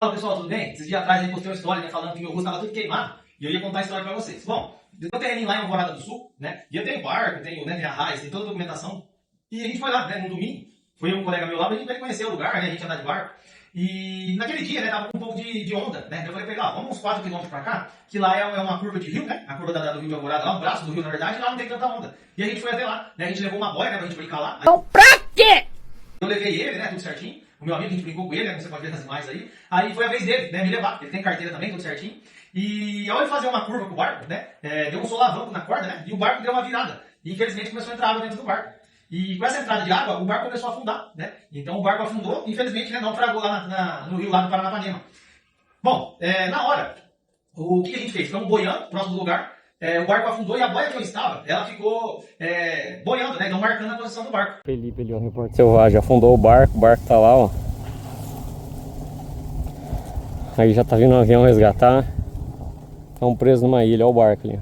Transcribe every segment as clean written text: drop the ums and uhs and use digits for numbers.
Fala pessoal, tudo bem? Esses dias atrás eu postei uma história, né, falando que meu rosto estava tudo queimado e eu ia contar a história para vocês. Bom, eu tenho lá em Alvorada do Sul, né? E eu tenho barco, tenho, né, minha raiz, tem toda a documentação. E a gente foi lá, né, no domingo. Foi um colega meu lá, pra gente conhecer o lugar, né? A gente andar de barco. E naquele dia, né, tava com um pouco de onda, né? Eu falei pra ele, ó, vamos uns 4 quilômetros pra cá, que lá é uma curva de rio, né? A curva do Rio de Alvorada, lá um braço do rio, na verdade, e lá não tem tanta onda. E a gente foi até lá, né? A gente levou uma boia, né, pra gente brincar lá. Então, pra quê? Eu levei ele, né, tudo certinho. O meu amigo, a gente brincou com ele, né, como você pode ver nas imagens aí. Aí foi a vez dele, né, me levar. Ele tem carteira também, tudo certinho. E ao ele fazer uma curva com o barco, né, deu um solavanco na corda, né, e o barco deu uma virada. E infelizmente começou a entrar água dentro do barco. E com essa entrada de água, o barco começou a afundar, né. Então o barco afundou, infelizmente, né, naufragou lá no rio lá do Paranapanema. Bom, na hora, o que a gente fez? Ficamos boiando, próximo do lugar. O barco afundou e a boia que eu estava, ela ficou boiando, né, então marcando a posição do barco. Felipe ali, ó, repórter selvagem, afundou o barco tá lá, ó. Aí já tá vindo um avião resgatar. Estão presos numa ilha, ó o barco ali.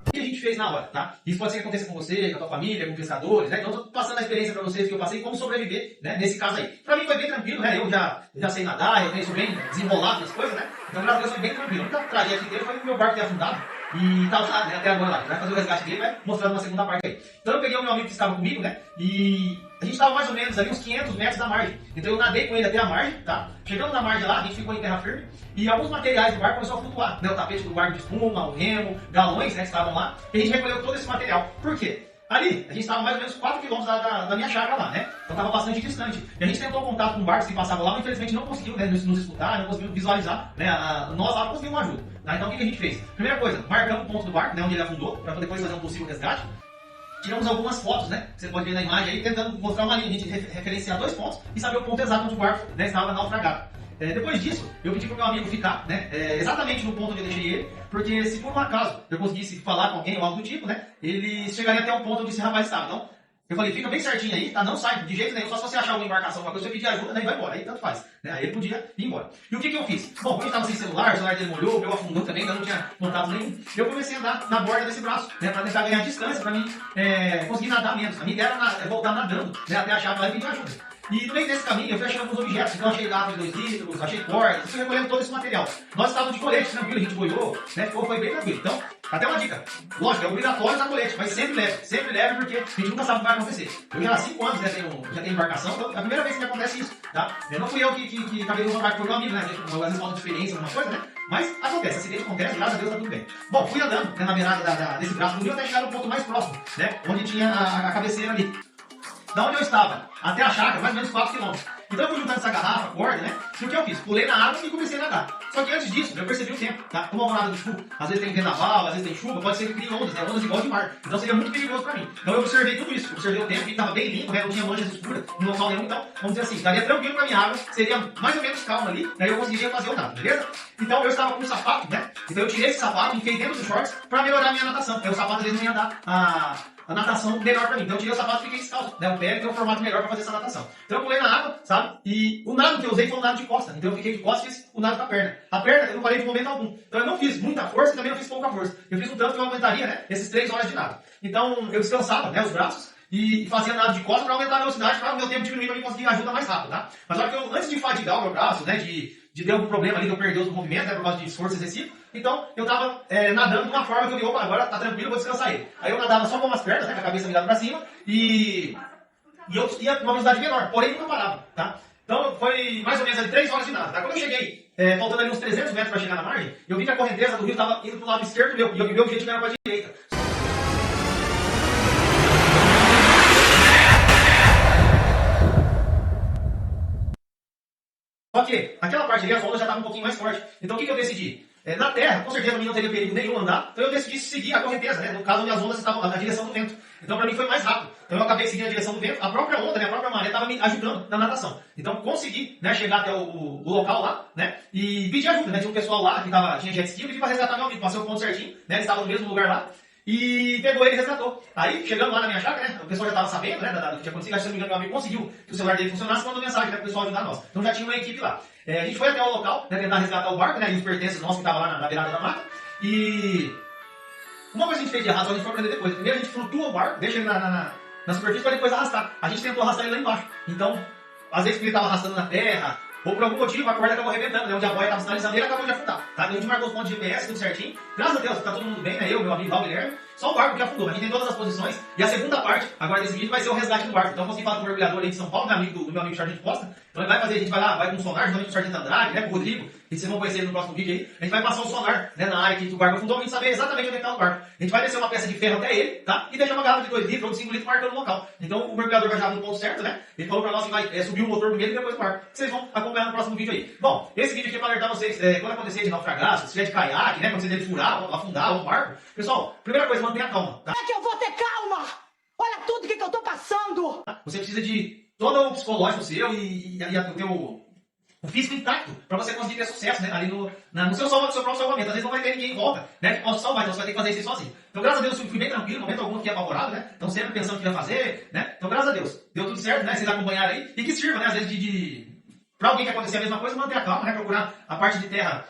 O que a gente fez na hora, tá? Isso pode ser que aconteça com você, com a tua família, com pescadores, né? Então eu tô passando a experiência pra vocês que eu passei, como sobreviver, né, nesse caso aí. Pra mim foi bem tranquilo, né? Eu já sei nadar, eu sou bem desenrolado nas coisas, né? Então graças a Deus foi bem tranquilo. A única tragédia que teve foi o meu barco ter afundado. E tá lá, né, até agora lá. Vai fazer o resgate dele, vai mostrando uma segunda parte aí. Então eu peguei o meu amigo que estava comigo, né? E a gente estava mais ou menos ali uns 500 metros da margem. Então eu nadei com ele até a margem, tá? Chegando na margem lá, a gente ficou em terra firme. E alguns materiais do barco começaram a flutuar, né? O tapete do barco de espuma, o remo, galões, né, que estavam lá. E a gente recolheu todo esse material. Por quê? Ali, a gente estava mais ou menos 4 km da minha chácara lá, né? Então estava bastante distante. E a gente tentou contato com barcos que passavam lá, mas infelizmente não conseguiu, né, nos escutar, não conseguiu visualizar, né? Nós lá não conseguimos ajuda. Tá? Então o que a gente fez? Primeira coisa, marcamos o ponto do barco, né, onde ele afundou, para depois fazer um possível resgate. Tiramos algumas fotos, né? Você pode ver na imagem aí, tentando mostrar uma linha, a gente referenciar 2 pontos e saber o ponto exato onde o barco, né, estava naufragado. Depois disso, eu pedi pro meu amigo ficar, né, exatamente no ponto onde eu deixei ele, porque se por um acaso eu conseguisse falar com alguém ou algo do tipo, né, ele chegaria até o ponto onde esse rapaz estava. Então, eu falei, fica bem certinho aí, tá? Não sai de jeito nenhum, só se você achar alguma embarcação, alguma coisa, você pedir ajuda, né, e vai embora, aí tanto faz. Né? Aí ele podia ir embora. E o que eu fiz? Bom, como ele estava sem celular, o celular dele molhou, o meu afundou também, então não tinha contato nenhum, eu comecei a andar na borda desse braço, né, pra tentar ganhar distância, pra mim conseguir nadar menos. A minha ideia era voltar nadando, né, até achar lá e pedir ajuda. E no meio desse caminho eu fui achando alguns objetos, então achei garrafa de 2 litros, achei cordas, fui recolhendo todo esse material. Nós estávamos de colete, tranquilo, a gente boiou, né, foi bem tranquilo. Então, até uma dica, lógico, é obrigatório usar colete, mas sempre leve, porque a gente nunca sabe o que vai acontecer. Eu já há 5 anos, né, já tenho embarcação, então é a primeira vez que me acontece isso, tá? Não fui eu que acabei usando barco, foi meu amigo, né, às vezes falta de experiência, alguma coisa, né, mas acontece, acidente acontece, graças a Deus tá tudo bem. Bom, fui andando, né, na beirada desse braço do rio até chegar no ponto mais próximo, né, onde tinha a cabeceira ali. Da onde eu estava até a chácara, mais ou menos 4 km. Então eu fui juntando essa garrafa, corda, né? E o que eu fiz? Pulei na água e comecei a nadar. Só que antes disso, eu percebi o tempo, tá? Como Alvorada do Sul, às vezes tem vendaval, às vezes tem chuva, pode ser que crie ondas, né? Ondas igual de mar. Então seria muito perigoso pra mim. Então eu observei tudo isso, observei o tempo, e estava bem limpo, né? Não tinha manchas escuras, no local nenhum. Então, vamos dizer assim, estaria tranquilo pra minha água, seria mais ou menos calma ali, aí eu conseguiria fazer o nado, beleza? Então eu estava com um sapato, né? Então eu tirei esse sapato, enfiei dentro dos shorts pra melhorar a minha natação. Aí o sapato às vezes não ia dar a natação melhor pra mim. Então eu tirei o sapato e fiquei descalço, né? O pé tem um formato melhor pra fazer essa natação. Então eu pulei na água, sabe? E o nado que eu usei foi um nado de costa. Então eu fiquei de costas e fiz o nado com a perna. A perna eu não parei de momento algum. Então eu não fiz muita força e também não fiz pouca força. Eu fiz um tanto que eu aguentaria, né, esses 3 horas de nado. Então eu descansava, né, os braços e fazia nado de costas para aumentar a velocidade, para o meu tempo diminuir para eu conseguir ajuda mais rápido, tá? Mas olha que eu, antes de fadigar o meu braço, né, de ter algum problema ali, de eu perder os movimentos, né, por causa de esforço excessivo, então eu tava nadando de uma forma que eu vi, opa, agora tá tranquilo, vou descansar ele. Aí eu nadava só com as pernas, né, com a cabeça virada para cima, e eu ia com uma velocidade menor, porém nunca parava, tá? Então foi mais ou menos ali 3 horas de nada, tá? Quando eu cheguei, faltando ali uns 300 metros para chegar na margem, eu vi que a correnteza do rio estava indo pro lado esquerdo meu, e o meu objetivo era para a direita. Só que aquela parte ali, as ondas já estavam um pouquinho mais forte. Então o que eu decidi? Na terra, com certeza não teria perigo nenhum andar, então eu decidi seguir a correnteza, né? No caso onde as ondas estavam na direção do vento. Então para mim foi mais rápido. Então eu acabei seguindo a direção do vento, a própria onda, né, a própria maré estava me ajudando na natação. Então consegui, né, chegar até o local lá, né? E pedir ajuda, né? Tinha um pessoal lá que tinha jet ski, eu pedi para resgatar meu amigo, passei o ponto certinho, né? Ele estava no mesmo lugar lá. E pegou ele e resgatou. Aí, chegando lá na minha chácara, né, o pessoal já estava sabendo, né, do que tinha acontecido. Se não me engano, meu amigo conseguiu que o celular dele funcionasse, mandou mensagem, né, para o pessoal ajudar nós. Então já tinha uma equipe lá. A gente foi até o local, né, tentar resgatar o barco, né, e os pertences nossos que estavam lá na beirada da mata. E uma coisa que a gente fez de errado, só a gente foi aprender depois. Primeiro a gente flutua o barco, deixa ele na superfície para depois arrastar. A gente tentou arrastar ele lá embaixo. Então, às vezes ele estava arrastando na terra, ou por algum motivo a corda acabou arrebentando, né? Onde a boia estava sinalizando ele acabou de afundar. Tá? Então a gente marcou os pontos de GPS, tudo certinho. Graças a Deus, tá todo mundo bem, né? Eu, meu amigo Val Guilherme. Só o barco que afundou. A gente tem todas as posições. E a segunda parte, agora desse vídeo, vai ser o resgate do barco. Então eu consegui falar com o mergulhador ali de São Paulo, meu amigo, do meu amigo Sargento Costa. Então ele vai fazer, a gente vai lá, vai com o sonar, juntamente com o Sargento Andrade, né? Com o Rodrigo, que vocês vão conhecer ele no próximo vídeo aí. A gente vai passar o sonar, né? Na área que o barco afundou, pra gente saber exatamente onde está o barco. A gente vai descer uma peça de ferro até ele, tá? E deixar uma garrafa de 2 litros ou de 5 litros marcando o local. Então o mergulhador vai já no ponto certo, né? Ele falou pra nós que vai subir o motor primeiro e depois o barco. Vocês vão acompanhar no próximo vídeo aí. Bom, esse vídeo aqui é pra alertar vocês, quando acontecer de naufragar, se tiver de caiaque, né? Quando você deve furar, ou afundar, ou um barco. Pessoal, primeira coisa, mantenha calma, tá? É que eu vou ter calma! Olha tudo que eu tô passando! Você precisa de todo o psicológico seu e o teu o físico intacto para você conseguir ter sucesso, né? Ali no seu próprio salvamento. Às vezes não vai ter ninguém em volta, né? Que possa salvar, então você vai ter que fazer isso aí sozinho. Então, graças a Deus, eu fui bem tranquilo, no momento algum que é apavorado, né? Então, sempre pensando o que ia fazer, né? Então, graças a Deus, deu tudo certo, né? Vocês acompanharam aí e que sirva, né? Às vezes para alguém que acontecer a mesma coisa, manter a calma, né? Procurar a parte de terra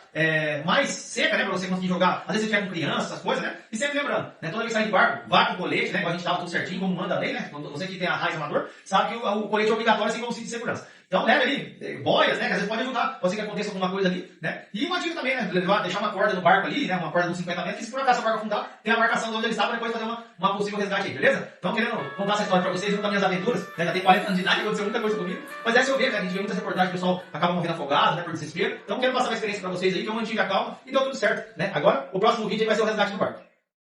mais seca, né? Para você conseguir jogar. Às vezes você tiver com criança, essas coisas, né? E sempre lembrando, né? Toda vez que sair de barco, vá com colete, né? Igual a gente tava tudo certinho, como manda a lei, né? Você que tem a raiz amador, sabe que o colete é obrigatório assim como cinto de segurança. Então leve ali boias, né? Que às vezes pode ajudar você que aconteça alguma coisa ali, né? E uma dica também, né? Deixar uma corda no barco ali, né? Uma corda de uns 50 metros, que se por acaso o barco afundar, tem a marcação de onde ele está para depois fazer uma possível resgate aí, beleza? Então querendo contar essa história para vocês, junto com as minhas aventuras, né? Já tem 40 anos de idade, aconteceu muita coisa comigo, mas essa eu vejo, né? A gente vê muitas reportagens, o pessoal acaba morrendo afogado, né? Por desespero. Então quero passar uma experiência para vocês aí, que eu mantive a calma e deu tudo certo, né? Agora, o próximo vídeo aí vai ser o resgate do barco.